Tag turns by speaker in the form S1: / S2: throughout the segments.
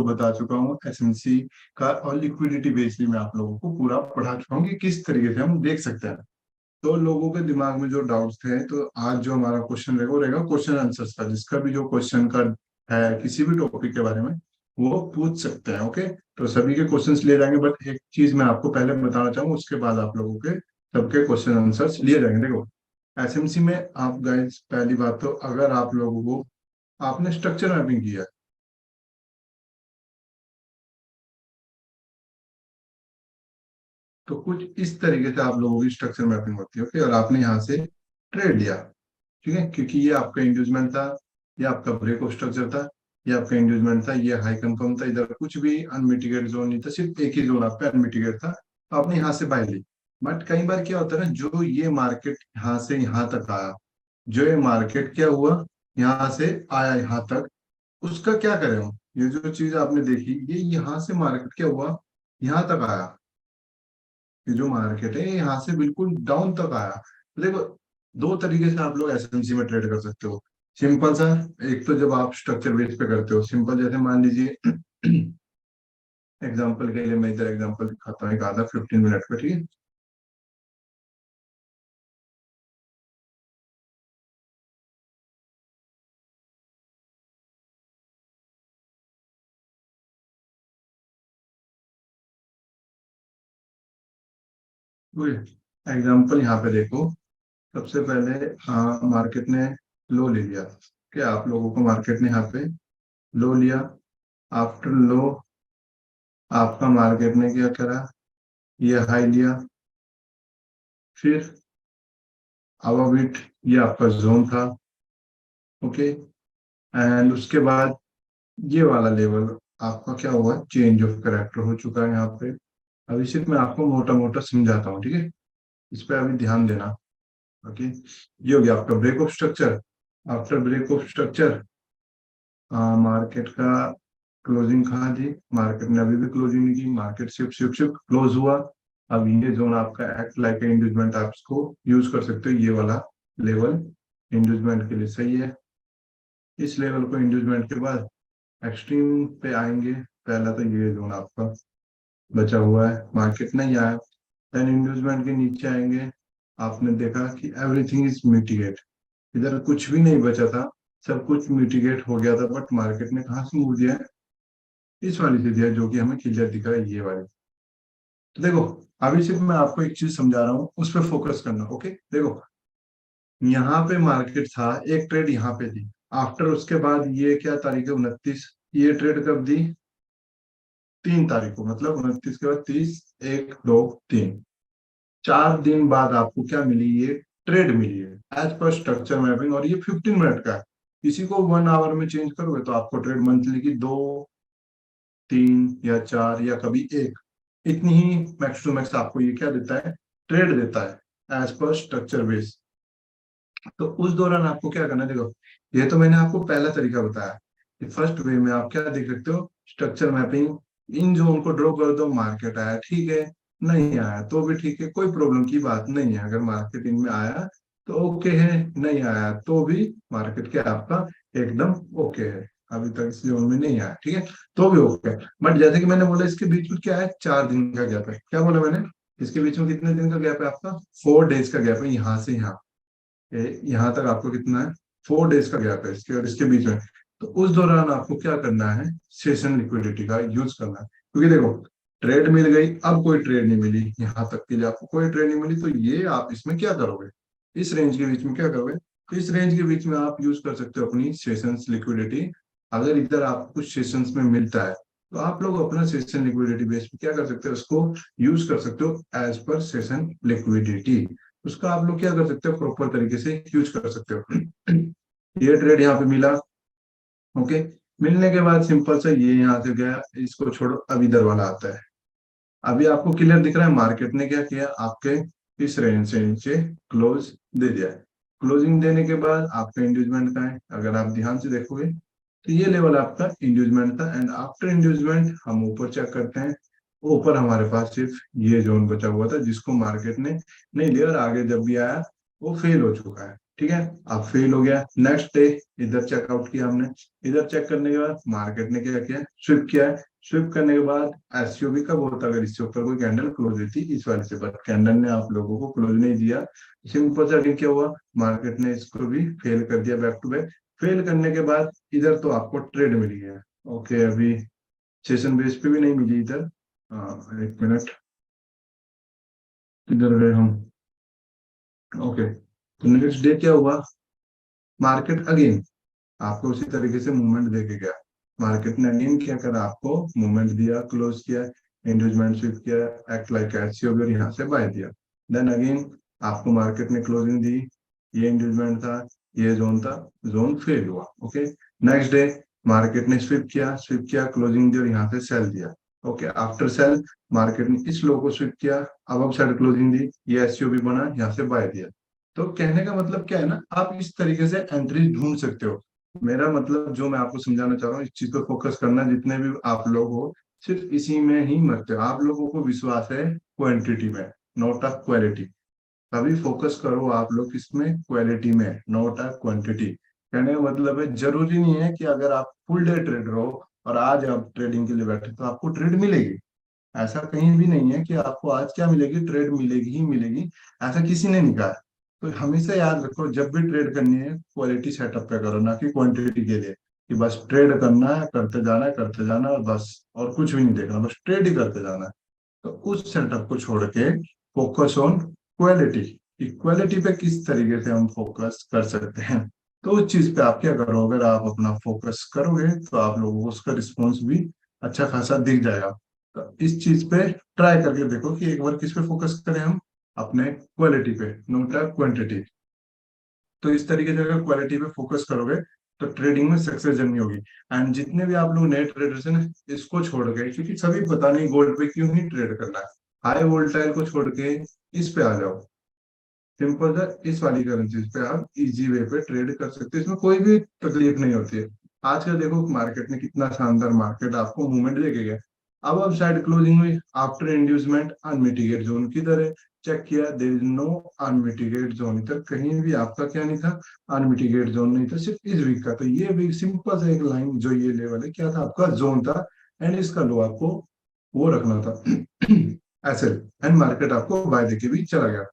S1: बता चुका हूँ एसएमसी का, और लिक्विडिटी बेस भी मैं आप लोगों को पूरा पढ़ा चुका हूँ कि किस तरीके से हम देख सकते हैं। तो लोगों के दिमाग में जो डाउट्स थे, तो आज जो हमारा क्वेश्चन रहेगा वो रहेगा क्वेश्चन आंसर्स का। जिसका भी जो क्वेश्चन का है किसी भी टॉपिक के बारे में, वो पूछ सकते हैं। ओके, तो सभी के क्वेश्चंस लिए जाएंगे, बट एक चीज मैं आपको पहले बताना चाहूंगा, उसके बाद आप लोगों के सबके क्वेश्चन आंसर्स लिए जाएंगे। देखो, एसएमसी में आप गाइस, पहली बात तो अगर आप लोगों को, आपने स्ट्रक्चर मैपिंग किया है, तो कुछ इस तरीके से आप लोगों की स्ट्रक्चर मैपिंग होती है। ओके, और आपने यहाँ से ट्रेड लिया, ठीक है, क्योंकि ये आपका इंड्यूसमेंट था, ये आपका ब्रेक ऑफ स्ट्रक्चर था, ये आपका इंड्यूसमेंट था, ये हाई कंफर्म था, इधर कुछ भी अनमिटिगेट जोन नहीं था, सिर्फ एक ही जोन आपका अनमिटिगेट था, तो आपने यहाँ से बाय ली। बट कई बार क्या होता है ना, जो ये मार्केट यहाँ से यहाँ तक आया, जो ये मार्केट क्या हुआ, यहाँ से आया यहाँ तक, उसका क्या करें हम? ये जो चीज आपने देखी, ये यहाँ से मार्केट क्या हुआ, यहाँ तक आया, ये जो मार्केट है यहाँ से बिल्कुल डाउन तक आया। तो देखो, दो तरीके से आप लोग एसएमसी में ट्रेड कर सकते हो। सिंपल सा, एक तो जब आप स्ट्रक्चर बेस पे करते हो, सिंपल, जैसे मान लीजिए एग्जांपल के लिए मैं इधर एग्जांपल दिखाता हूँ एक आधा 15 मिनट पे, ठीक है। एग्जांपल यहाँ पे देखो, सबसे पहले मार्केट ने लो ले लिया, क्या आप लोगों को मार्केट ने यहाँ पे लो लिया। आफ्टर लो आपका मार्केट ने क्या करा, ये हाई लिया, फिर अब इट, ये आपका जोन था। ओके, एंड उसके बाद ये वाला लेवल आपका क्या हुआ, चेंज ऑफ करेक्टर हो चुका है यहाँ पे। अभी सिर्फ मैं आपको मोटा मोटा समझाता हूँ, ठीक है, इस पे अभी ध्यान देना। ओके, ये हो गया आपका break of structure. After break of structure market का क्लोजिंग कहाँ थी, मार्केट ने अभी भी क्लोजिंग नहीं की, market shift shift shift close हुआ। अब ये जोन आपका एक्ट लाइक इंड्यूसमेंट, आप इसको यूज कर सकते हो, ये वाला लेवल इंड्यूसमेंट के लिए सही है। इस लेवल को इंड्यूसमेंट के बाद एक्सट्रीम पे आएंगे, पहला तो ये जोन आपका बचा हुआ है, मार्केट नहीं आया, देन इंड्यूसमेंट के नीचे आएंगे। आपने देखा कि एवरीथिंग इज मिटिगेट, इधर कुछ भी नहीं बचा था, सब कुछ मिटिगेट हो गया था, बट मार्केट ने कहाँ से मूव दिया है, इस वाली से दिया, जो कि हमें क्लियर दिख रहा है, ये वाली। तो देखो, अभी सिर्फ मैं आपको एक चीज समझा रहा हूँ, उस पर फोकस करना। ओके, देखो, यहाँ पे मार्केट था, एक ट्रेड यहाँ पे थी, आफ्टर उसके बाद ये क्या तारीख है, 29, ये ट्रेड कब दी, 3 तारीख को, मतलब 29 के बाद 30, 1, 2, 3, 4 दिन बाद आपको क्या मिली, ये ट्रेड मिली है एज पर स्ट्रक्चर मैपिंग, और ये 15 मिनट का है। इसी को 1 आवर में चेंज करोगे तो आपको ट्रेड मंथली की 2, 3 या 4 या कभी एक, इतनी ही मैक्स टू मैक्स आपको ये क्या देता है, ट्रेड देता है एज पर स्ट्रक्चर बेस। तो उस दौरान आपको क्या करना है, देखो, ये तो मैंने आपको पहला तरीका बताया कि फर्स्ट वे में आप क्या देख सकते हो, स्ट्रक्चर मैपिंग, इन जोन को ड्रॉ कर दो, मार्केट आया ठीक है, नहीं आया तो भी ठीक है, कोई प्रॉब्लम की बात नहीं है। अगर मार्केट इनमें आया तो ओके है, नहीं आया तो भी मार्केट क्या आपका एकदम ओके है, अभी तक इस जोन में नहीं आया, ठीक है, तो भी ओके है। बट जैसे कि मैंने बोला, इसके बीच में क्या है, 4 दिन का गैप है, क्या बोला मैंने, इसके बीच में कितने दिन का गैप है आपका, 4 डेज का गैप है, यहाँ से यहाँ, यहाँ तक आपको कितना है, 4 डेज का गैप है इसके और इसके बीच में। तो उस दौरान आपको क्या करना है, सेशन लिक्विडिटी का यूज करना है, क्योंकि देखो, ट्रेड मिल गई, अब कोई ट्रेड नहीं मिली, यहाँ तक के लिए आपको कोई ट्रेड नहीं मिली, तो ये आप इसमें क्या करोगे, इस रेंज के बीच में क्या करोगे, तो इस रेंज के बीच में आप यूज कर सकते हो अपनी सेशंस लिक्विडिटी। अगर इधर आपको कुछ सेशंस में मिलता है, तो आप लोग अपना सेशन लिक्विडिटी बेस पे क्या कर सकते हो, उसको यूज कर सकते हो एज पर सेशन लिक्विडिटी। उसका आप लोग क्या कर सकते हो, प्रॉपर तरीके से यूज कर सकते हो। ये ट्रेड यहाँ पे मिला, ओके, मिलने के बाद सिंपल सा ये यहाँ से गया, इसको छोड़ो, अब इधर वाला आता है। अभी आपको क्लियर दिख रहा है, मार्केट ने क्या किया, आपके इस रेंज से नीचे क्लोज दे दिया है। क्लोजिंग देने के बाद आपका इंड्यूसमेंट का है, अगर आप ध्यान से देखोगे तो ये लेवल आपका इंड्यूसमेंट था, एंड आफ्टर इंड्यूसमेंट हम ऊपर चेक करते हैं, ऊपर हमारे पास सिर्फ ये जोन बचा हुआ था, जिसको मार्केट ने नहीं लिया, और आगे जब भी आया वो फेल हो चुका है। ठीक है। अब फेल हो गया, नेक्स्ट डे इधर चेकआउट किया हमने। इधर चेक करने के बाद मार्केट ने क्या किया, स्विप किया है। स्विप करने के बाद एसईओ भी कब होता अगर इससे ऊपर कोई कैंडल क्लोज हुई थी इस वाले से, बट कैंडल ने आप लोगों को क्लोज नहीं दिया। सिंपल सा क्या हुआ, मार्केट ने इसको भी फेल कर दिया बैक टू बैक। फेल करने के बाद इधर तो आपको ट्रेड मिल गया। ओके, अभी सेशन बेस पे भी नहीं मिली इधर। हाँ, एक मिनट, किधर गए हम। ओके, तो नेक्स्ट डे क्या हुआ, मार्केट अगेन आपको उसी तरीके से मूवमेंट दे के गया। मार्केट ने अगेन क्या करा, आपको मूवमेंट दिया, क्लोज किया, इंड्यूसमेंट स्विप किया, एक्ट लाइक एचसी और यहाँ से बाय दिया। देन अगेन आपको मार्केट ने क्लोजिंग दी, ये इंड्यूसमेंट था, ये जोन था, जोन फेल हुआ। ओके, नेक्स्ट डे मार्केट ने स्विप किया, क्लोजिंग दी और यहाँ से सेल दिया। ओके, आफ्टर सेल मार्केट ने इस लो को स्विप किया, अब साइड क्लोजिंग दी, ये एससीओ भी बना, यहाँ से बाय दिया। तो कहने का मतलब क्या है ना, आप इस तरीके से एंट्री ढूंढ सकते हो। मेरा मतलब जो मैं आपको समझाना चाह रहा हूँ, इस चीज पे फोकस करना, जितने भी आप लोग हो सिर्फ इसी में ही मरते हो। आप लोगों को विश्वास है क्वांटिटी में, नॉट अ क्वालिटी। तभी फोकस करो आप लोग किसमें, क्वालिटी में, नॉट अ क्वांटिटी। कहने का मतलब है जरूरी नहीं है कि अगर आप फुल डे ट्रेडर हो और आज आप ट्रेडिंग के लिए बैठे तो आपको ट्रेड मिलेगी। ऐसा कहीं भी नहीं है कि आपको आज क्या मिलेगी, ट्रेड मिलेगी ही मिलेगी, ऐसा किसी ने नहीं कहा है। तो हमेशा याद रखो, जब भी ट्रेड करनी है क्वालिटी सेटअप पे करो, ना कि क्वांटिटी के लिए कि बस ट्रेड करना है, करते जाना है और बस, और कुछ भी नहीं देखना, बस ट्रेड ही करते जाना है। तो उस सेटअप को छोड़ के फोकस ऑन क्वालिटी। इक्वालिटी पे किस तरीके से हम फोकस कर सकते हैं, तो उस चीज पे आप क्या करो, अगर आप अपना फोकस करोगे तो आप लोगों को उसका रिस्पॉन्स भी अच्छा खासा दिख जाएगा। तो इस चीज पे ट्राई करके देखो कि एक बार किस पे फोकस करें हम, अपने क्वालिटी पे, नोट क्वांटिटी। तो इस तरीके से अगर क्वालिटी पे फोकस करोगे तो ट्रेडिंग में सक्सेस जर्नी होगी। एंड जितने भी आप लोग नए ट्रेडर्स हैं ना, इसको छोड़ के, क्योंकि सभी पता नहीं गोल्ड पे क्यों ही ट्रेड करना है, हाई वोल्टाइल को छोड़ के इस पे आ जाओ। सिंपल सा, इस वाली करेंसीज पे आप इजी वे पे ट्रेड कर सकते हैं, इसमें कोई भी तकलीफ नहीं होती है। आज का देखो मार्केट ने कितना शानदार मार्केट आपको मूवमेंट देके गया। अब साइड क्लोजिंग हुई, आफ्टर इंड्यूसमेंट अनमिटिगेट जोन किधर है, चेक किया, there is no unmitigated zone, इधर कहीं भी आपका क्या नहीं था, अनमिटिगेट जोन नहीं था, सिर्फ इस वीक का। तो ये वीक सिंपल सा एक लाइन, जो ये लेवल है क्या था, आपका जोन था। एंड इसका लो आपको वो रखना था ऐसे, एंड मार्केट आपको बाय देके भी चला गया।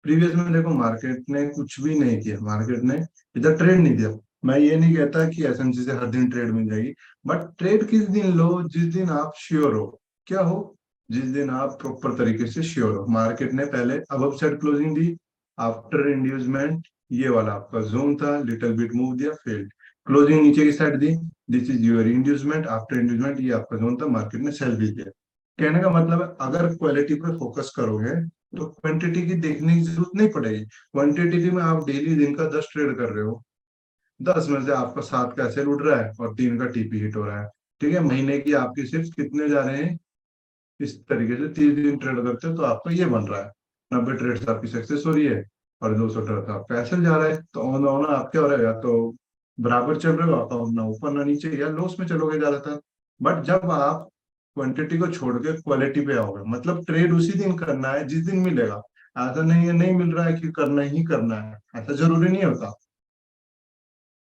S1: प्रीवियस में देखो मार्केट ने कुछ भी नहीं किया, मार्केट ने इधर ट्रेड नहीं दिया। मैं ये नहीं कहता कि एसएमसी से हर दिन ट्रेड मिल जाएगी, बट ट्रेड किस दिन लो, जिस दिन आप श्योर हो, क्या हो, जिस दिन आप प्रॉपर तरीके से श्योर हो। मार्केट ने पहले अब साइड क्लोजिंग दी, आफ्टर इंड्यूसमेंट ये वाला आपका जोन था, लिटिल बिट मूव दिया, फेल्ड, क्लोजिंग नीचे की side the, this is your inducement, after inducement ये आपका जोन था, मार्केट ने सेल भी दिया। कहने का मतलब है अगर क्वालिटी पर फोकस करोगे तो क्वांटिटी की देखने की जरूरत नहीं पड़ेगी। क्वांटिटी में आप डेली दिन का 10 ट्रेड कर रहे हो, 10 में से आपका 7 का सेल उठ रहा है और 3 का टीपी हिट हो रहा है। ठीक है, महीने की आपकी सिर्फ कितने जा रहे हैं, इस तरीके से 30 दिन ट्रेड करते हो तो आपका ये बन रहा है, 90 ट्रेड आपकी सक्सेस हो रही है और 200 ट्रेड आपका ऐसे जा रहा है। तो ऑन ऑन आप क्या हो रहा है, या तो बराबर चल रहे हो आप, ना ऊपर ना नीचे, या लॉस में चलोगे ज्यादातर। बट जब आप क्वांटिटी को छोड़ के क्वालिटी पे आओगे, मतलब ट्रेड उसी दिन करना है जिस दिन मिलेगा। ऐसा नहीं है, नहीं मिल रहा है कि करना ही करना है, ऐसा जरूरी नहीं होता।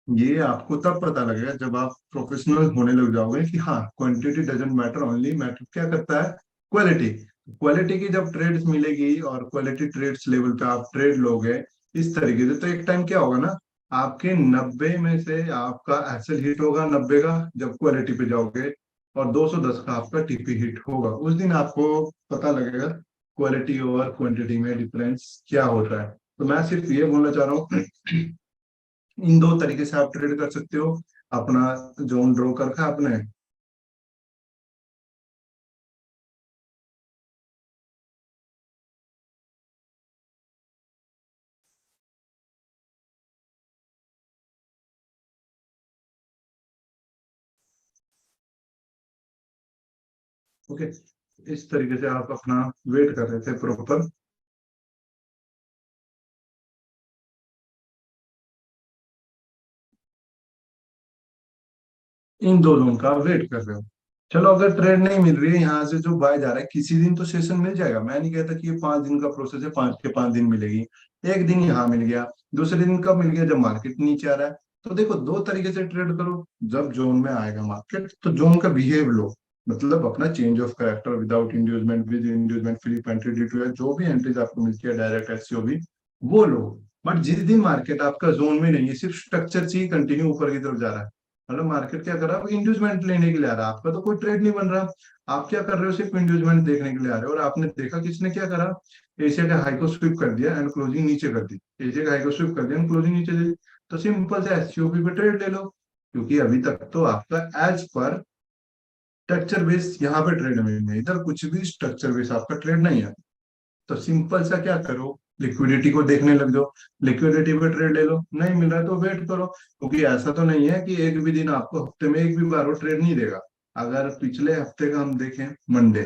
S1: ये आपको तब पता लगेगा जब आप प्रोफेशनल होने लग जाओगे कि हाँ, quantity doesn't matter, only matter क्या करता है, क्वालिटी। क्वालिटी की जब ट्रेड्स मिलेगी और क्वालिटी ट्रेड्स लेवल पे आप ट्रेड लोगे इस तरीके से, तो एक टाइम क्या होगा ना, आपके 90 में से आपका एसएल हिट होगा, 90 का जब क्वालिटी पे जाओगे, और 210 का आपका टीपी हिट होगा। उस दिन आपको पता लगेगा क्वालिटी और क्वांटिटी में डिफरेंस क्या होता है। तो मैं सिर्फ ये बोलना चाह रहा हूँ इन दो तरीके से आप ट्रेड कर सकते हो। अपना जोन ड्रॉ कर रखा है आपने, ओके, इस तरीके से आप अपना वेट कर रहे थे प्रॉपर, इन दो जोन का वेट कर रहे हो। चलो अगर ट्रेड नहीं मिल रही है यहाँ से जो बाय जा रहा है, किसी दिन तो सेशन मिल जाएगा। मैं नहीं कहता कि ये 5 दिन का प्रोसेस है, 5 के 5 दिन मिलेगी। एक दिन यहाँ मिल गया, दूसरे दिन कब मिल गया, जब मार्केट नीचे आ रहा है। तो देखो, दो तरीके से ट्रेड करो। जब जोन में आएगा मार्केट तो जोन का बिहेव लो, मतलब अपना change of character, without inducement, with inducement, free entry, D two, जो भी एंट्रीज आपको मिलती है, डायरेक्ट एससीओ भी, वो लो। बट जिस दिन मार्केट आपका जोन में नहीं है, सिर्फ स्ट्रक्चर से ही कंटिन्यू ऊपर की तरफ जा रहा है, मतलब मार्केट क्या कर रहा है, वो इंड्यूसमेंट लेने के लिए आ रहा है, आपका तो कोई ट्रेड नहीं बन रहा। आप क्या कर रहे हो, सिर्फ इंड्यूसमेंट देखने के लिए आ रहे हो। और आपने देखा किसने क्या करा, एशिया का हाई को स्वीप कर दिया एंड क्लोजिंग नीचे कर दी, एशिया का हाई को स्वीप कर दिया एंड क्लोजिंग नीचे दे दी। तो सिंपल से एससीओपी पे ट्रेड ले लो, क्योंकि अभी तक तो आपका एज पर स्ट्रक्चर बेस यहाँ पे ट्रेड में है, इधर कुछ भी स्ट्रक्चर बेस आपका ट्रेड नहीं है। तो सिंपल सा क्या करो, लिक्विडिटी को देखने लग जाओ, लिक्विडिटी पे ट्रेड ले लो। नहीं मिल रहा है तो वेट करो, क्योंकि ऐसा तो नहीं है कि एक भी दिन आपको हफ्ते में एक भी बार वो ट्रेड नहीं देगा। अगर पिछले हफ्ते का हम देखें, Monday,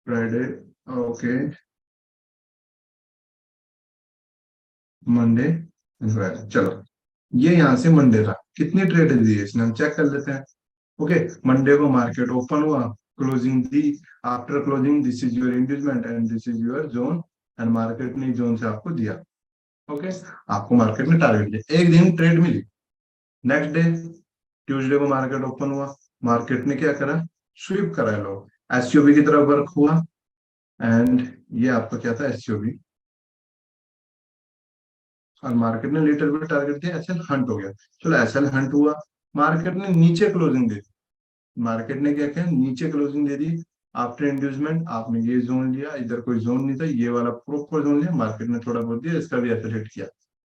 S1: Friday, okay, Monday, Friday, चलो, ये यहाँ से मंडे था, कितनी ट्रेड दी है इसने, हम चेक कर लेते हैं। ओके, मंडे को मार्केट ओपन हुआ, closing the, after closing this is your inducement and this is your zone, and market ने जोन से आपको दिया। ओके, आपको मार्केट ने टारगेट दिया, एक दिन ट्रेड मिली। नेक्स्ट डे, ट्यूसडे को मार्केट ओपन हुआ, मार्केट ने क्या करा, स्वीप करा लो, एसयूवी की तरफ वर्क हुआ, एंड ये आपका क्या था, एसयूवी, और मार्केट ने लिटिल बिट टारगेट दिया, एसएल हंट हो गया। चलो एसएल हंट हुआ, मार्केट ने नीचे क्लोजिंग दे दी, मार्केट ने क्या किया, नीचे क्लोजिंग दे दी। आफ्टर इंड्यूसमेंट आपने ये जोन लिया, इधर कोई जोन नहीं था, ये वाला प्रॉपर जोन लिया, मार्केट ने थोड़ा बहुत दिया, इसका भी एसएल हिट किया।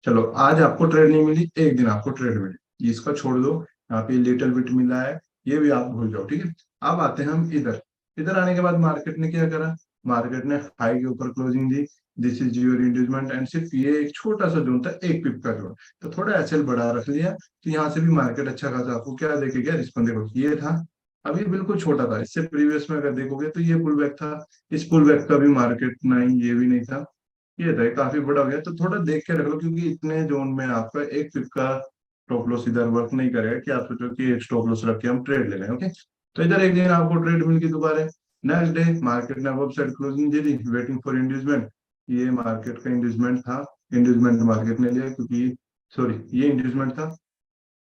S1: चलो, आज आपको ट्रेड नहीं मिली, एक दिन आपको ट्रेड मिली, इसका छोड़ दो, यहाँ पे लिटिल बिट मिला है, ये भी आप भूल जाओ, ठीक है। अब आते हैं हम इधर, इधर आने के बाद मार्केट ने क्या करा, मार्केट ने हाई के ऊपर closing the, this is your inducement, and सिर्फ ये एक छोटा सा जोन था, एक पिप का जोन, तो थोड़ा एसएल बढ़ा रख लिया। तो यहाँ से भी मार्केट अच्छा खासा आपको क्या देके गया, रिस्पॉन्स देखो, ये था, अभी बिल्कुल छोटा था, इससे प्रीवियस में अगर देखोगे तो ये पुल बैक था, इस पुल बैक का भी मार्केट नहीं, ये भी नहीं था, ये था, ये काफी बड़ा हो गया। तो थोड़ा देख के रख लो, क्योंकि इतने जोन में आपका एक पिप का स्टॉप लॉस इधर वर्क नहीं करेगा कि आप सोचो कि एक स्टॉप लॉस रख के हम ट्रेड ले रहे हैं। ओके, तो इधर एक दिन आपको ट्रेड मिल गई दोबारा। नेक्स्ट डे मार्केट ने अब side closing they the, waiting for inducement, ये मार्केट का इंड्यूसमेंट था, इंड्यूसमेंट मार्केट ने लिया, क्योंकि सॉरी, ये इंड्यूसमेंट था,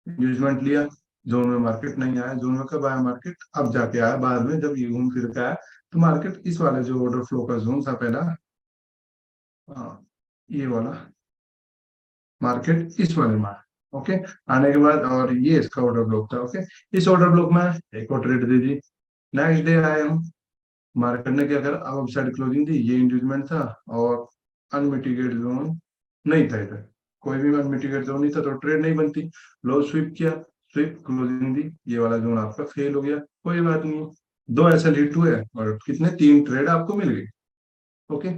S1: इंड्यूसमेंट लिया, जोन में मार्केट नहीं आया, जोन में कब आया मार्केट, अब जाके आया बाद में, जब ये घूम फिर के आया। तो मार्केट इस वाले जो ऑर्डर फ्लो का जोन था पहला, हाँ, ये वाला मार्केट इस वाले में, ओके, आने के बाद, और ये इसका ऑर्डर ब्लॉक था, ओके, इस ऑर्डर ब्लॉक में एक और ट्रेड दे दी। नेक्स्ट डे आए हम, मार्केट ने क्या करा, अब साइड क्लोजिंग दी, ये इंड्यूसमेंट था, और अनमिटिगेट जोन नहीं था इधर, कोई भी अनमिटिगेट जोन नहीं था, तो ट्रेड नहीं बनती। लो स्वीप किया, स्वीप क्लोजिंग दी, ये वाला जोन आपका फेल हो गया, कोई बात नहीं, दो ऐसा हिट हुए और कितने, 3 ट्रेड आपको मिल गई। ओके,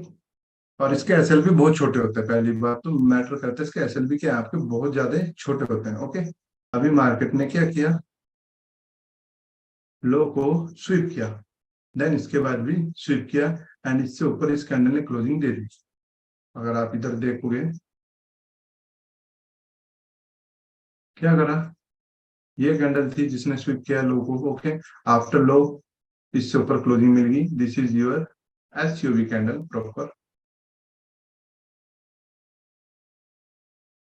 S1: और इसके एसएल भी बहुत छोटे होते हैं, पहली बात तो मैटर करता है, इसके एसएल भी क्या है, आपके बहुत ज्यादा छोटे होते हैं। ओके, अभी मार्केट ने क्या किया, लो को स्वीप किया, देन इसके बाद भी स्वीप किया, एंड इससे ऊपर इस कैंडल ने क्लोजिंग दे दी। अगर आप इधर देखोगे, क्या करा, ये कैंडल थी जिसने स्वीप किया लो को, ओके, आफ्टर लो इससे ऊपर क्लोजिंग मिल गई, this is your SUV candle proper.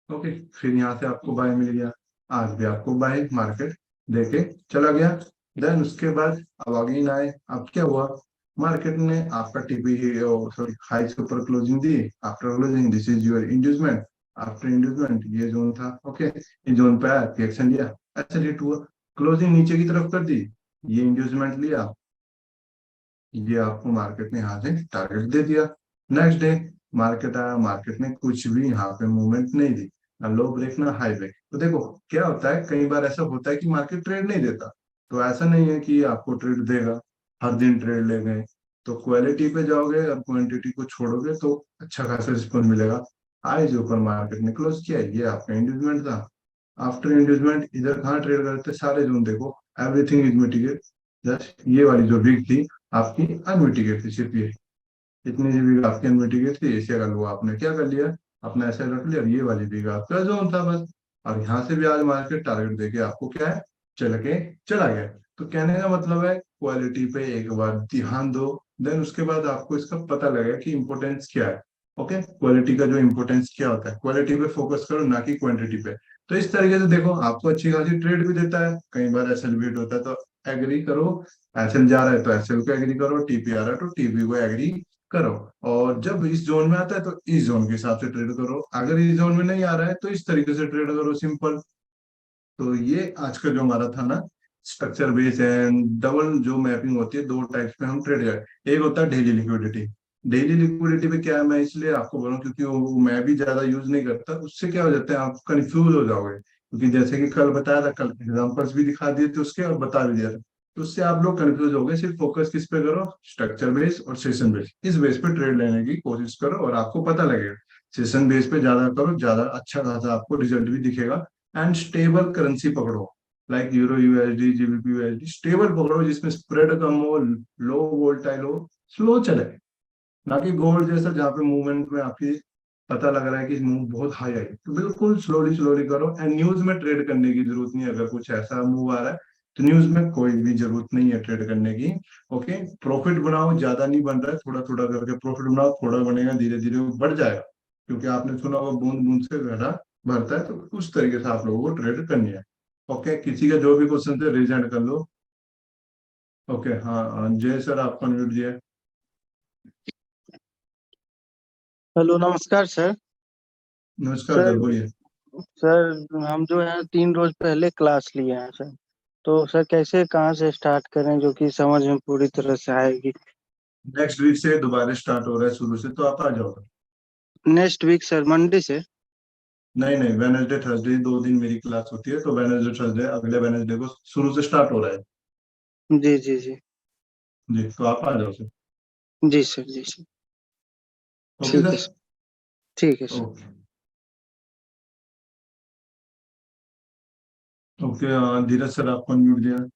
S1: Okay, फिर यहाँ से आपको बाय मिल गया, आज भी आपको बाय मार्केट देके चला गया। देन उसके बाद अब आगे ना आए, अब क्या हुआ, मार्केट ने आपका टीपी, सॉरी, हाई से ऊपर closing the, after closing this is your inducement, after inducement ये जोन था, ओके, इस जोन पे आया, रिएक्शन लिया, ऐसे रेट हुआ, क्लोजिंग नीचे की तरफ कर दी, ये इंड्यूसमेंट लिया, ये आपको मार्केट ने यहाँ से टारगेट दे दिया। नेक्स्ट डे मार्केट आया, मार्केट ने कुछ भी यहाँ पे मूवमेंट नहीं दी, ना लो ब्रेक ना हाई ब्रेक। तो देखो क्या होता है, कई बार ऐसा होता है कि मार्केट ट्रेड नहीं देता, तो ऐसा नहीं है कि आपको ट्रेड देगा, हर दिन ट्रेड ले गए, तो क्वालिटी पे जाओगे और क्वांटिटी को छोड़ोगे तो अच्छा खासा रिस्पॉन्स मिलेगा। आज जो ऊपर मार्केट ने क्लोज किया, ये आपका इंड्यूसमेंट था, आफ्टर इंड्यूसमेंट इधर कहाँ ट्रेड करते, सारे जोन देखो, एवरीथिंग इज मिटिगेट, जस्ट ये वाली जो वीक थी आपकी अनमिटिगेट थी, सिर्फ ये इतनी सी वीक आपकी अनमिटिगेट थी, एशिया का लो आपने क्या कर लिया, अपना ऐसा रख लिया, और ये वाली वीक आपका जोन था बस। और यहाँ से भी आज मार्केट टारगेट देके आपको क्या है, चल के चला गया। तो कहने का मतलब है क्वालिटी पे एक बार ध्यान दो, देन उसके बाद आपको इसका पता लगेगा कि इम्पोर्टेंस क्या है। ओके, क्वालिटी का जो इम्पोर्टेंस क्या होता है, क्वालिटी पे फोकस करो ना कि क्वांटिटी पे। तो इस तरीके से देखो, आपको अच्छी खासी ट्रेड भी देता है, कई बार एसएल बीट होता है तो एग्री करो, एसएल जा रहा है तो एसएल को एग्री करो, टीपी आ रहा है तो टीपी को एग्री करो। और जब इस जोन में आता है तो इस जोन के हिसाब से ट्रेड करो, अगर इस जोन में नहीं आ रहा है तो इस तरीके से ट्रेड करो, सिंपल। तो ये आज का जो हमारा था ना, स्ट्रक्चर बेस एंड डबल जो मैपिंग होती है, दो टाइप्स में हम ट्रेड कर, एक होता है डेली लिक्विडिटी। डेली लिक्विडिटी पे क्या है, मैं इसलिए आपको बोल रहा हूँ क्योंकि वो मैं भी ज्यादा यूज नहीं करता, उससे क्या हो जाता है आप कंफ्यूज हो जाओगे, क्योंकि जैसे कि कल बताया था, कल एग्जांपल्स भी दिखा दिए थे उसके और बता भी दिया था, तो उससे आप लोग कंफ्यूज हो गए। सिर्फ फोकस किस पे करो, स्ट्रक्चर बेस और सेशन बेस, इस बेस पे ट्रेड लेने की कोशिश करो और आपको पता लगेगा। सेशन बेस पे ज्यादा करो, ज्यादा अच्छा खासा आपको रिजल्ट भी दिखेगा। एंड स्टेबल करेंसी पकड़ो, like euro USD, GBP USD, stable पकड़ो जिसमें स्प्रेड कम हो, लो वोल्टाइल हो, स्लो चले, ना कि गोल्ड जैसा जहाँ पे मूवमेंट में आपकी पता लग रहा है कि मूव बहुत हाई आई, तो बिल्कुल स्लोली स्लोली करो। एंड न्यूज में ट्रेड करने की जरूरत नहीं है, अगर कुछ ऐसा मूव आ रहा है तो न्यूज में कोई भी जरूरत नहीं है ट्रेड करने की। ओके, प्रॉफिट बनाओ, ज्यादा नहीं बन रहा है, थोड़ा थोड़ा करके प्रॉफिट बनाओ, थोड़ा बनेगा, धीरे धीरे वो बढ़ जाएगा, क्योंकि आपने सुना होगा बूंद बूंद से घड़ा भरता है, तो उस तरीके से आप लोगों को ट्रेड करनी है। ओके, किसी का जो भी क्वेश्चन है रिजेंड कर लो। ओके, हाँ हाँ, जय सर, आपका म्यूट दिया है।
S2: हेलो, नमस्कार सर।
S1: नमस्कार
S2: सर
S1: सर, बोलिए।
S2: सर हम जो है 3 रोज पहले क्लास लिए हैं सर। तो सर कैसे कहाँ से स्टार्ट करें जो कि समझ में पूरी तरह से आएगी।
S1: नेक्स्ट वीक से दोबारा स्टार्ट हो रहा है शुरू से, तो आप आ जाओ।
S2: नेक्स्ट वीक सर, मंडे से।
S1: नहीं नहीं, वेनसडे थर्सडे 2 दिन मेरी क्लास होती है, तो वेनसडे थर्सडे अगले वेनसडे को शुरू से स्टार्ट हो रहा है।
S2: जी जी जी।
S1: जी, तो आप आ जाओ सर।
S2: जी सर, जी सर।
S1: ओके
S2: ठीक है
S1: सर।
S2: सर। ठीक है सर।
S1: ओके। ओके, धीरज सर, आपको म्यूट दिया है।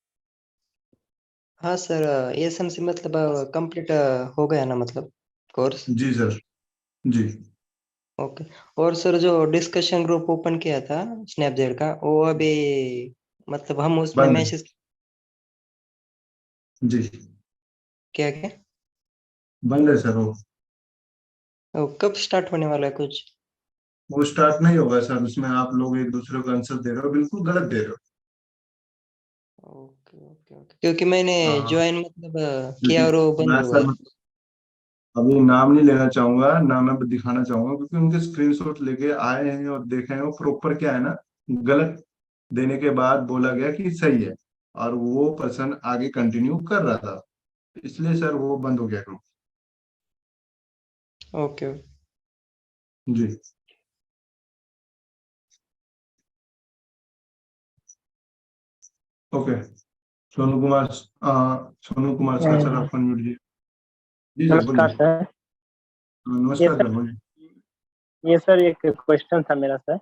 S3: हाँ सर, ये से मतलब कंप्लीट हो गया ना मतलब कोर्स।
S1: जी सर। जी।
S3: ओके। और सर जो डिस्कशन ग्रुप ओपन किया था स्नैपजेट का, वो अभी मतलब हम उसमें
S1: बंद है।
S3: मैसेज
S1: जी।
S3: क्या क्या
S1: बंद है सर वो।
S3: वो कब स्टार्ट होने वाला है कुछ।
S1: वो स्टार्ट नहीं होगा सर, उसमें आप लोग एक दूसरे को आंसर दे रहे हो, बिल्कुल गलत दे रहे
S3: ओके ओके ओके, क्योंकि मैंने
S1: हो।
S3: ज्वाइन मतलब किया
S1: क्योंकि
S3: और वो बंद
S1: मैं
S3: हो गया।
S1: सर अभी नाम नहीं लेना चाहूंगा ना, मैं दिखाना चाहूंगा, क्योंकि उनके स्क्रीनशॉट लेके आए हैं और देखे हैं, वो प्रॉपर क्या है ना, गलत देने के बाद बोला गया कि सही है, और वो पर्सन आगे कंटिन्यू कर रहा था, इसलिए सर वो बंद हो गया ग्रुप।
S3: ओके।
S1: जी। ओके। सोनू कुमार, सोनू कुमार सर आपको म्यूट जी। जी सर,
S2: नमस्कार
S1: बोलिए।
S2: सर। ये
S1: नमस्कार
S2: सर
S1: सर, बोलिए।
S2: ये सर एक क्वेश्चन था मेरा सर।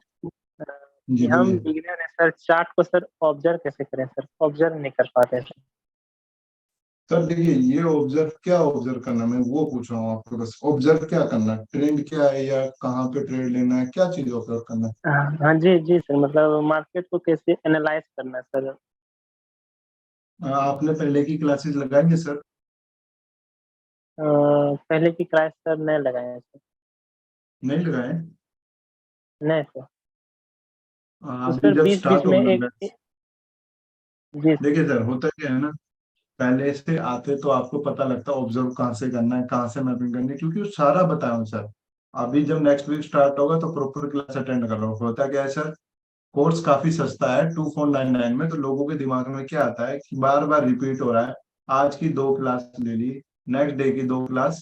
S1: जी
S2: कि हम
S1: बोलिए।
S2: बिगिनर है सर, चार्ट को सर ऑब्जर्व कैसे करें सर, ऑब्जर्व नहीं कर पाते हैं सर।
S1: सर देखिए, ये ऑब्जर्व क्या ऑब्जर्व करना, मैं वो पूछ रहा हूँ आपको, बस ऑब्जर्व क्या करना, ट्रेंड क्या है या कहाँ पे ट्रेड लेना है, क्या चीज ऑब्जर्व करना है।
S2: हाँ जी जी सर, मतलब मार्केट को कैसे एनालाइज करना है सर।
S1: आपने पहले की क्लासेस लगाई है सर?
S2: पहले की क्लास सर नहीं लगाए हैं सर।
S1: नहीं लगाए?
S2: नहीं सर। तो
S1: अभी
S2: सर
S1: जब
S2: बीच बीच
S1: स्टार्ट
S2: में
S1: होगा
S2: एक
S1: बैच,
S2: जी सर।
S1: देखिए सर, होता क्या है ना, पहले से आते तो आपको पता लगता ऑब्जर्व कहाँ से करना है, कहाँ से मैपिंग करनी है, क्योंकि वो सारा बताया हूँ सर। अभी जब नेक्स्ट वीक स्टार्ट होगा तो प्रॉपर क्लास अटेंड कर रहा हूँ। होता क्या है सर, कोर्स काफी सस्ता है 2499 में, तो लोगों के दिमाग में क्या आता है कि बार बार रिपीट हो रहा है, आज की 2 क्लास ले ली, नेक्स्ट डे की 2 क्लास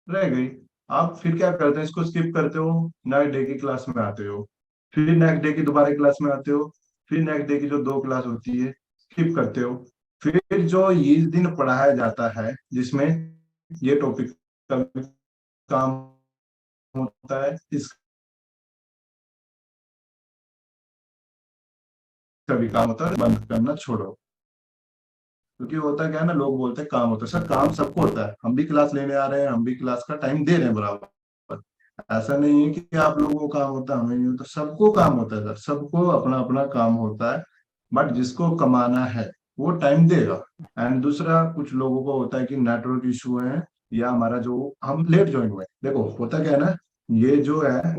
S1: रह गई, आप फिर क्या करते हैं, इसको स्किप करते हो, नेक्स्ट डे की क्लास में आते हो, फिर नेक्स्ट डे की दोबारा क्लास में आते हो, फिर नेक्स्ट डे की जो 2 क्लास होती है स्किप करते हो, फिर जो इस दिन पढ़ाया जाता है जिसमें ये टॉपिक का भी काम होता है, इसका भी काम होता है, बंद करना छोड़ो। क्योंकि होता क्या है ना, लोग बोलते हैं काम होता है, सर काम सबको होता है, हम भी क्लास लेने आ रहे हैं, हम भी क्लास का टाइम दे रहे हैं बराबर। ऐसा नहीं है कि आप लोगों को काम होता है हमें नहीं होता, सबको काम होता है सर, सबको अपना अपना काम होता है। बट जिसको कमाना है वो टाइम देगा। एंड दूसरा, कुछ लोगों को होता है कि नेटवर्क इशू है, या हमारा जो हम लेट ज्वाइन हुए, देखो होता क्या है ना, ये जो है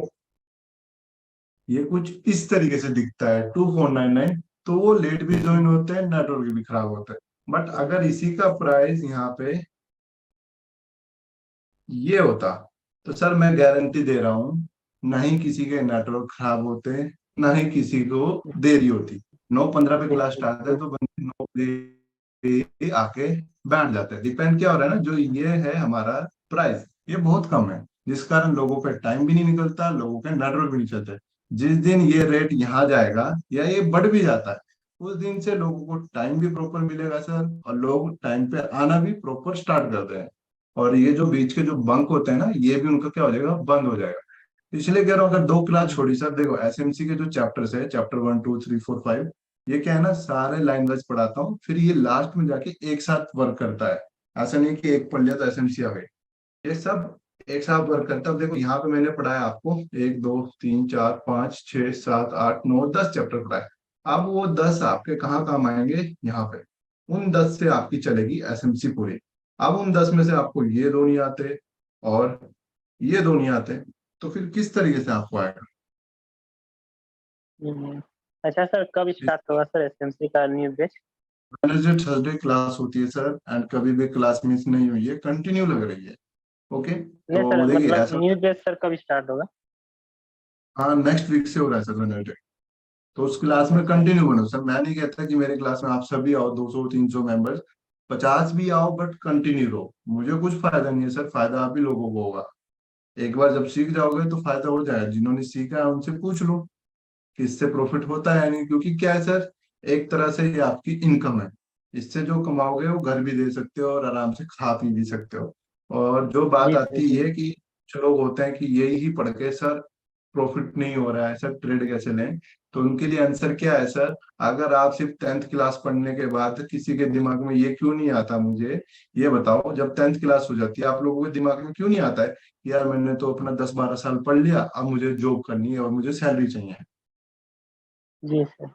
S1: ये कुछ इस तरीके से दिखता है 2499, तो वो लेट भी ज्वाइन होते हैं, नेटवर्क भी खराब होता है। बट अगर इसी का प्राइस यहाँ पे ये होता, तो सर मैं गारंटी दे रहा हूँ, ना ही किसी के नेटवर्क खराब होते, ना ही किसी को देरी होती। 9:15 पे क्लास स्टार्ट है तो बंदे 9 बजे आके बैठ जाते हैं। डिपेंड क्या हो रहा है ना, जो ये है हमारा प्राइस, ये बहुत कम है, जिस कारण लोगों पे टाइम भी नहीं निकलता, लोगों के नेटवर्क भी नहीं चलते। जिस दिन ये रेट यहाँ जाएगा या ये बढ़ भी जाता है, उस दिन से लोगों को टाइम भी प्रॉपर मिलेगा सर, और लोग टाइम पे आना भी प्रॉपर स्टार्ट करते हैं। और ये जो बीच के जो बंक होते हैं ना, ये भी उनका क्या हो जाएगा, बंद हो जाएगा। इसलिए कह रहा हूँ, अगर 2 क्लास छोड़ी सर, देखो एसएमसी के जो चैप्टर्स है, चैप्टर 1 2 3 4 5, ये क्या है ना, सारे लाइन वाइज पढ़ाता हूँ, फिर ये लास्ट में जाके एक साथ वर्क करता है। ऐसा नहीं कि एक पढ़ लिया तो एसएमसी आ गई, ये सब एक साथ वर्क करता है। अब देखो यहाँ पे मैंने पढ़ाया आपको 1 2 3 4 5 6 7 8 9 10 चैप्टर पढ़ाए। अब वो 10 आपके कहाँ काम आएंगे, यहाँ पे। उन 10 से आपकी चलेगी एसएमसी पूरी। अब उन 10 में से आपको ये दो नहीं आते और ये दो नहीं आते, तो फिर किस तरीके से आपको आएगा।
S4: हम्म। अच्छा सर, कब स्टार्ट होगा सर एसएमसी का new batch?
S1: Wednesday Thursday class होती है सर, एंड कभी भी क्लास मिस नहीं हुई है, कंटिन्यू लग रही है। ओके,
S4: नहीं
S1: तो
S4: सर,
S1: देखिए
S4: मतलब
S1: ऐसा,
S4: न्यू बैच सर कब स्टार्ट होगा?
S1: हाँ नेक्स्ट वीक से हो रहा है सर वेडनेसडे। तो उस क्लास में
S4: अच्छा।
S1: कंटिन्यू बनो सर, मैं नहीं कहता कि मेरे क्लास में आप सभी आओ, 200 300 मेंबर्स, 50 भी आओ, बट कंटिन्यू रहो। मुझे कुछ फायदा नहीं है सर, फायदा आप ही लोगों को होगा। एक बार जब सीख जाओगे तो फायदा हो जाएगा। जिन्होंने सीखा है उनसे पूछ लो कि इससे प्रॉफिट होता है या नहीं, क्योंकि क्या है सर, एक तरह से ये आपकी इनकम है। इससे जो कमाओगे वो घर भी दे सकते हो और आराम से खा पी भी सकते हो। और जो बात
S4: जी सर,
S1: आती
S4: जी।
S1: है कि कुछ लोग होते हैं कि यही ही पढ़ के सर प्रॉफिट नहीं हो रहा है सर, ट्रेड कैसे लें, तो उनके लिए आंसर क्या है सर, अगर आप सिर्फ 10th क्लास पढ़ने के बाद किसी के दिमाग में ये क्यों नहीं आता, मुझे ये बताओ, जब 10th क्लास हो जाती है आप लोगों के दिमाग में क्यों नहीं आता है कि यार मैंने तो अपना 10 12 साल पढ़ लिया, अब मुझे जॉब करनी है और मुझे सैलरी चाहिए।
S4: जी सर।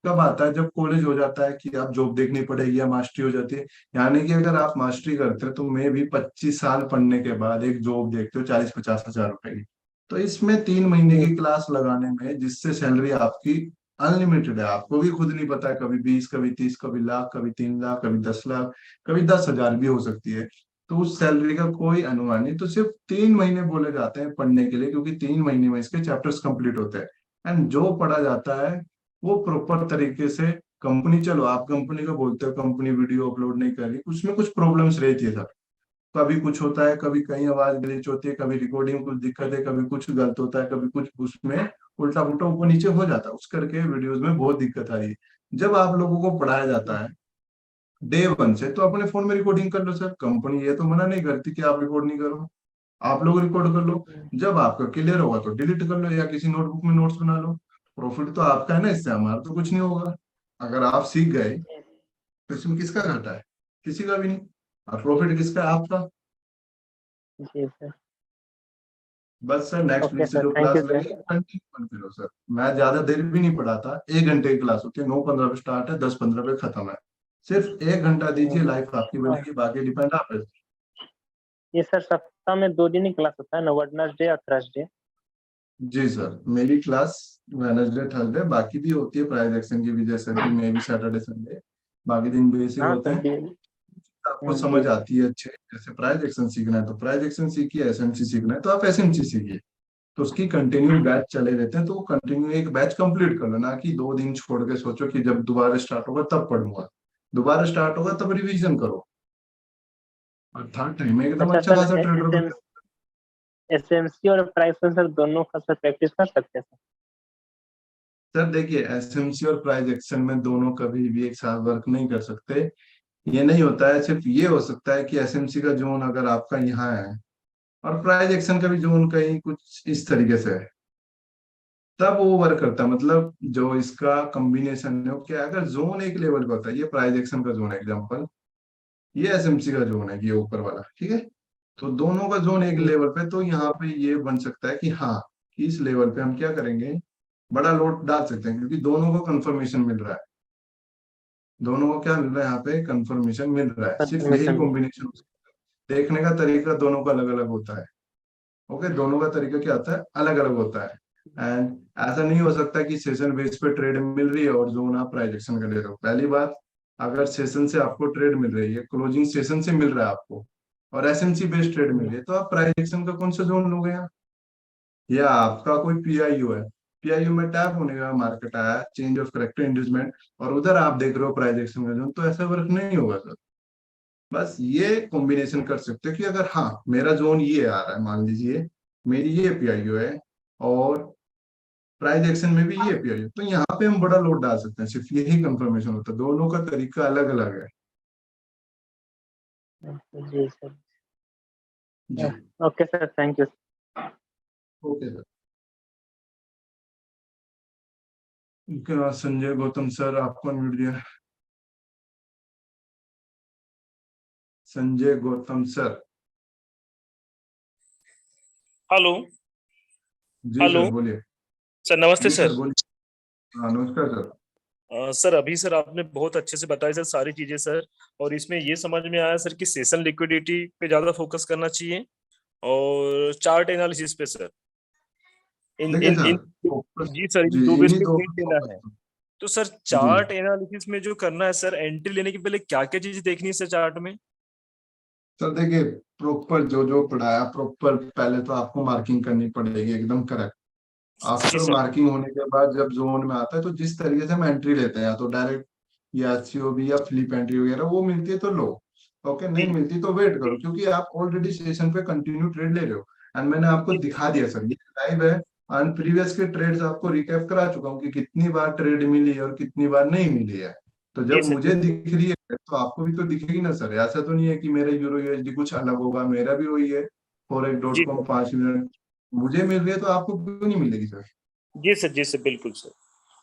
S1: कब आता है, जब कॉलेज हो जाता है कि आप जॉब देखनी पड़ेगी या मास्टरी हो जाती है। यानी कि अगर आप मास्टरी करते हो तो मैं भी 25 साल पढ़ने के बाद एक जॉब देखते हो 40 50 हजार रुपए की। तो इसमें 3 महीने
S4: जी।
S1: की क्लास लगाने में जिससे सैलरी आपकी अनलिमिटेड है, आपको भी खुद नहीं पता है, कभी 20 कभी 30 कभी लाख कभी 3 लाख कभी 10 लाख कभी 10 हजार भी हो सकती है। तो उस सैलरी का कोई अनुमान नहीं, तो सिर्फ 3 महीने बोले जाते हैं पढ़ने के लिए, क्योंकि 3 महीने में इसके चैप्टर्स कंप्लीट होते हैं। एंड जो पढ़ा जाता है वो प्रॉपर तरीके से, कंपनी, चलो आप कंपनी को बोलते हो कंपनी वीडियो अपलोड नहीं कर रही, उसमें कुछ प्रॉब्लम्स रहती है सर। कभी कुछ होता है, कभी कहीं आवाज ग्लिच होती है, कभी रिकॉर्डिंग कुछ दिक्कत है, कभी कुछ गलत होता है, कभी कुछ उसमें उल्टा पुल्टा ऊपर नीचे हो जाता है, उस करके वीडियोस में बहुत दिक्कत आ रही है। जब आप लोगों को पढ़ाया जाता है डे 1 से, तो अपने फोन में रिकॉर्डिंग कर लो सर, कंपनी ये तो मना नहीं करती कि आप रिकॉर्ड नहीं करो, आप लोग रिकॉर्ड कर लो। जब आपका क्लियर होगा तो डिलीट कर लो या किसी नोटबुक में नोट्स बना लो। प्रॉफिट तो आपका है ना, इससे हमारा तो कुछ नहीं होगा। अगर आप सीख गए तो इसमें किसका घाटा है, किसी का भी नहीं। और प्रॉफिट किसका है, आपका।
S4: जी सर।
S1: बस सर नेक्स्ट
S4: ओके
S1: वीक से
S4: सर,
S1: जो
S4: थैंक
S1: क्लास
S4: यू सर।
S1: लगेगी कंटिन्यू मत करो सर। मैं ज्यादा देर भी नहीं पढ़ाता, 1 घंटे की क्लास होती है, 9:15 पे स्टार्ट है, 10:15 पे खत्म है। सिर्फ 1 घंटा दीजिए, लाइफ आपकी बनेगी, बाकी डिपेंड आप पे।
S4: ये सर सप्ताह में 2 दिन ही क्लास होता है ना, वेडनेसडे और थर्सडे?
S1: जी सर, मेरी क्लास वेडनेसडे थर्सडे, बाकी भी होती है प्राइज एक्शन की वजह से भी, मे भी सैटरडे संडे, बाकी दिन बेसिक
S4: हाँ
S1: होते
S4: सर,
S1: हैं। आपको
S4: जी
S1: समझ
S4: सर।
S1: आती है अच्छे, जैसे प्राइज एक्शन सीखना है तो प्राइज एक्शन सीखिए, एसएमसी सीखना है तो आप एसएमसी सीखिए। तो उसकी कंटिन्यू बैच चले रहते हैं, तो वो कंटिन्यू एक बैच कंप्लीट कर लो, ना कि 2 दिन छोड़ के सोचो कि जब दोबारा स्टार्ट होगा तब पढ़ूंगा। दोबारा स्टार्ट होगा तब रिवीजन करो, और थर्ड टाइम में एकदम
S4: अच्छा
S1: अच्छा
S4: सर,
S1: खासा ट्रेडर बन जाओ।
S4: एसएमसी और प्राइस सर दोनों का सर प्रैक्टिस कर सकते हैं सर?
S1: सर देखिए, एसएमसी और प्राइज एक्शन में दोनों कभी भी एक साथ वर्क नहीं कर सकते। ये नहीं होता है, सिर्फ ये हो सकता है कि एसएमसी का जोन अगर आपका यहाँ है और प्राइज एक्शन का भी जोन कहीं कुछ इस तरीके से है, तब वो वर्क करता है। मतलब जो इसका कॉम्बिनेशन है वो क्या है, अगर जोन एक लेवल पे होता है, ये प्राइज एक्शन का जोन है एग्जांपल, ये एसएमसी का जोन है, ये ऊपर वाला, ठीक है। तो दोनों का जोन एक
S4: जी।
S1: लेवल पे, तो यहाँ पे ये बन सकता है कि हाँ, कि इस लेवल पे हम क्या करेंगे, बड़ा लोड डाल सकते हैं, क्योंकि दोनों को कंफर्मेशन मिल रहा है। दोनों को क्या मिल रहा है यहाँ पे, कंफर्मेशन मिल रहा है, सिर्फ यही
S4: कंफर्मेशन।
S1: कॉम्बिनेशन। देखने का तरीका दोनों का अलग अलग होता है। ओके, दोनों का तरीका क्या होता है, अलग अलग होता है। एंड ऐसा नहीं हो सकता कि सेशन बेस पे ट्रेड मिल रही है और जोन आप प्राइस एक्शन का ले रहे हो। पहली बात, अगर सेशन से आपको ट्रेड मिल रही है, क्लोजिंग सेशन से मिल रहा है आपको, और एसएमसी बेस्ड ट्रेड मिल रही है, तो आप प्राइस एक्शन का कौन सा जोन लोगे यहाँ? या आपका कोई पीआईयू है, पीआईयू में टैप होने का मार्केट आया, चेंज ऑफ करेक्टर इंड्यूसमेंट, और उधर आप देख रहे हो प्राइस एक्शन का जोन, तो ऐसा वर्क नहीं होगा सर। बस ये कॉम्बिनेशन कर सकते हो कि अगर हाँ मेरा जोन ये आ रहा है, मान लीजिए मेरी ये पीआईयू है और प्राइस एक्शन में भी ये पीआईयू, तो यहाँ पे हम बड़ा लोड डाल सकते हैं, सिर्फ यही कंफर्मेशन होता है। दोनों का तरीका अलग अलग है।
S4: जी सर।
S1: जी,
S4: okay sir, thank you.
S1: Okay sir. क्या संजय गौतम सर, आपको अनम्यूट दिया है। संजय गौतम सर।
S5: हेलो।
S1: जी
S5: हेलो
S1: सर बोलिए।
S5: सर, नमस्ते
S1: जी सर
S5: सर।
S1: बोलिए। हाँ नमस्कार सर।
S5: सर अभी सर आपने बहुत अच्छे से बताया सर सारी चीजें सर। और इसमें ये समझ में आया सर कि सेशन लिक्विडिटी पे ज्यादा फोकस करना चाहिए और चार्ट एनालिसिस पे सर। इन
S1: देखिए
S5: इन
S1: सर,
S5: इन
S1: फोकस
S5: जी सर, इन
S1: जी
S5: दो बेस
S1: इन्हीं
S5: पे
S1: दो
S5: नहीं
S1: पर
S5: देना है।
S1: फोकस।
S5: तो सर
S1: जी
S5: चार्ट एनालिसिस में जो करना है सर, एंट्री लेने के पहले क्या क्या चीज देखनी है सर चार्ट में?
S1: सर देखिए, प्रॉपर जो जो पढ़ाया प्रॉपर, पहले तो आपको मार्किंग करनी पड़ेगी एकदम करेक्ट।
S5: जी
S1: आफ्टर
S5: सर।
S1: मार्किंग होने के बाद जब जोन में आता है, तो जिस तरीके से हम एंट्री लेते हैं, या तो डायरेक्ट या सीओबी या फ्लिप एंट्री वगैरह, वो मिलती है तो लो, ओके, नहीं
S5: जी
S1: मिलती तो वेट करो, क्योंकि आप ऑलरेडी सेशन पे कंटिन्यू ट्रेड ले रहे हो। एंड मैंने आपको
S5: जी
S1: दिखा दिया सर, ये लाइव है। एंड प्रीवियस के ट्रेड्स आपको रिकैप करा चुका हूँ कि कितनी बार ट्रेड मिली है और कितनी बार नहीं मिली है। तो
S5: जी
S1: जब
S5: सर। जी
S1: मुझे दिख रही है तो आपको भी तो दिखेगी ना सर। ऐसा तो नहीं है कि मेरा यूरो यूएसडी कुछ अलग होगा, मेरा भी वही है, forex dot
S5: G
S1: com
S5: sir.
S1: 5 minute. मुझे मिल रही है तो आपको क्यों नहीं मिलेगी सर?
S5: जी सर। जी सर, बिल्कुल सर।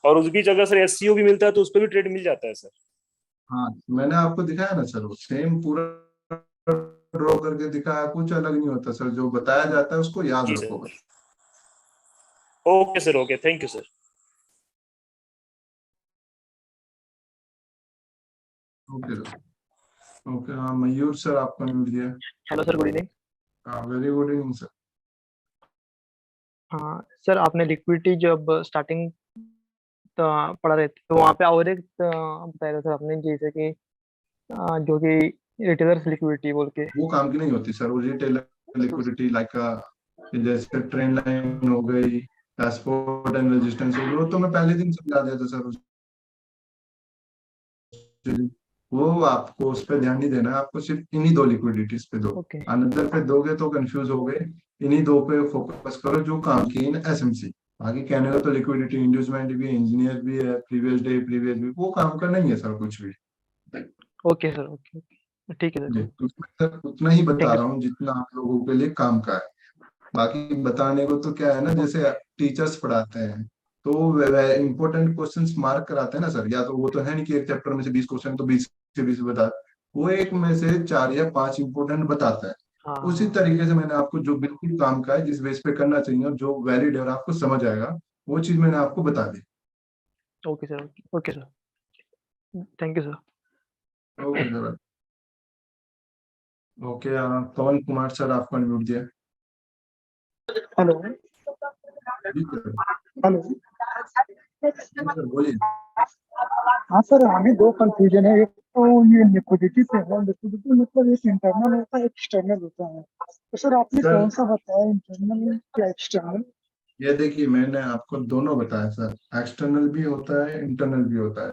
S5: और उस बीच अगर सर एससीओ भी मिलता है तो उस पर भी ट्रेड मिल जाता है सर।
S1: हाँ, मैंने आपको दिखाया ना सर, वो सेम पूरा ड्रॉ करके दिखाया, कुछ अलग नहीं होता सर। जो बताया जाता है उसको याद
S5: जी
S1: रखो
S5: सर।
S1: बस।
S5: Okay sir, okay, thank you sir.
S1: Okay sir. Okay, हाँ मयूर सर आपका मिल गया।
S6: Hello sir, good evening.
S1: हाँ वेरी गुड इवनिंग सर।
S6: हाँ सर, आपने लिक्विडिटी जब स्टार्टिंग पढ़ा रहे थे तो वहाँ पे और एक बताया था सर आपने, जैसे कि जो कि रिटेलर्स लिक्विडिटी बोल के।
S1: वो काम की नहीं होती सर, वो रिटेल लिक्विडिटी लाइक जैसे ट्रेंड लाइन हो गई, सपोर्ट एंड रेजिस्टेंस हो गई, वो तो मैं पहले दिन समझा दिया था सर। वो आपको उस पर ध्यान नहीं देना है, आपको सिर्फ इन्हीं दो लिक्विडिटीज पे दो।
S6: ओके
S1: अनदर पे दोगे तो कंफ्यूज हो गए। इन्हीं दो पे फोकस करो जो काम की इन एसएमसी। आगे कहने का तो लिक्विडिटी इंड्यूसमेंट भी है, इंजीनियर भी है, प्रीवियस डे प्रीवियस भी, वो काम का नहीं है सर कुछ भी।
S6: ओके सर, ओके ओके, ठीक है
S1: जी,
S6: सर।
S1: तो उसमें सर उतना ही बता
S6: थैंक यू
S1: रहा हूँ जितना आप लोगों के लिए काम का है। बाकी बताने को तो क्या है ना,
S6: सर।
S1: जैसे टीचर्स पढ़ाते हैं तो इंपॉर्टेंट क्वेश्चंस मार्क कराते हैं ना सर, या तो वो तो है नहीं कि एक चैप्टर में से 20 क्वेश्चन तो 20 से 20 बता, वो एक में से 4 या 5 इंपॉर्टेंट बताता है।
S6: हाँ
S1: उसी
S6: हाँ।
S1: तरीके से मैंने आपको जो बिल्कुल काम का है, जिस बेस पे करना चाहिए और जो वैलिड है और आपको समझ आएगा, वो चीज मैंने आपको बता दी।
S6: Okay sir, okay okay sir, thank you sir.
S1: Okay sir. Okay, Pawan Kumar sir आपको अनम्यूट दिया।
S2: हेलो।
S1: जी सर।
S2: हेलो।
S1: जी सर बोलिए।
S2: हाँ सर, हमें दो कंफ्यूजन है। एक तो ये लिक्विडिटी पे है, लिक्विडिटी मतलब एक इंटरनल होता है, एक्सटर्नल होता है। तो सर आपने
S1: सर
S2: कौन सा बताया, इंटरनल या एक्सटर्नल?
S1: ये देखिए, मैंने आपको दोनों बताया सर, एक्सटर्नल भी होता है इंटरनल भी होता है।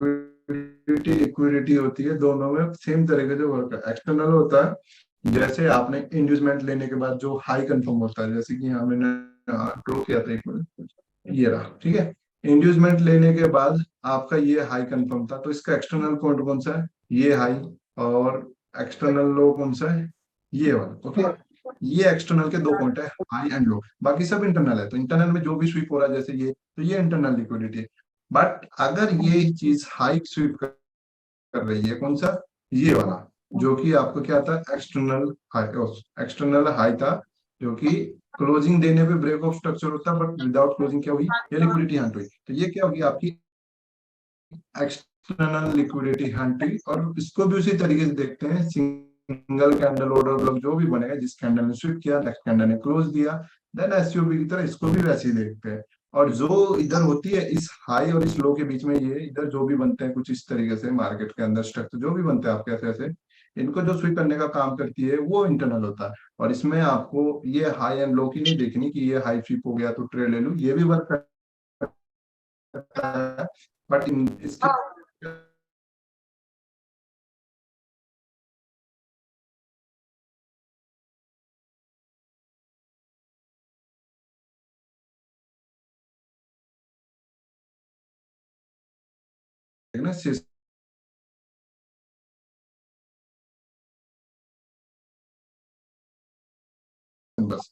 S1: लिक्विडिटी लिक्विडिटी होती है, दोनों में सेम तरीके से वर्क है। एक्सटर्नल होता है जैसे आपने इंड्यूसमेंट लेने के बाद जो हाई कंफर्म होता है, जैसे कि यहाँ मैंने ड्रॉ किया था, एक मिनट, ये रहा, ठीक है। इंड्यूसमेंट लेने के बाद आपका ये हाई कंफर्म था, तो इसका एक्सटर्नल पॉइंट कौन सा है, ये हाई। और एक्सटर्नल लो कौन सा है, ये वाला, ओके। ये एक्सटर्नल के दो पॉइंट है, हाई एंड लो। बाकी सब इंटरनल है, तो इंटरनल में जो भी स्वीप हो रहा है जैसे ये, तो ये इंटरनल लिक्विडिटी है। बट अगर ये चीज हाई स्वीप कर रही है, कौन सा, ये वाला, जो कि आपको क्या था, एक्सटर्नल हाई, एक्सटर्नल हाई था, जो कि क्लोजिंग देने पे ब्रेक ऑफ स्ट्रक्चर होता है, बट विदाउट क्लोजिंग क्या हुई, ये लिक्विडिटी हंट हुई, तो ये क्या होगी आपकी एक्सटर्नल लिक्विडिटी हंटी, और इसको भी उसी तरीके से देखते हैं, सिंगल कैंडल ऑर्डर ब्लॉक जो भी बनेगा, जिस कैंडल ने स्विप किया, नेक्स्ट कैंडल ने क्लोज दिया, देन एसयूबी की तरह इसको भी वैसे ही देखते हैं। और जो इधर होती है इस हाई और इस लो के बीच में, ये इधर जो भी बनते हैं कुछ इस तरीके से मार्केट के अंदर स्ट्रक्चर जो भी बनते हैं आपके ऐसे ऐसे, इनको जो स्विप करने का काम करती है वो इंटरनल होता है। और इसमें आपको ये हाई एंड लो की नहीं देखनी कि ये हाई स्विप हो गया तो ट्रेड ले लूं, ये भी वर्क करता है, बट इसके ना बस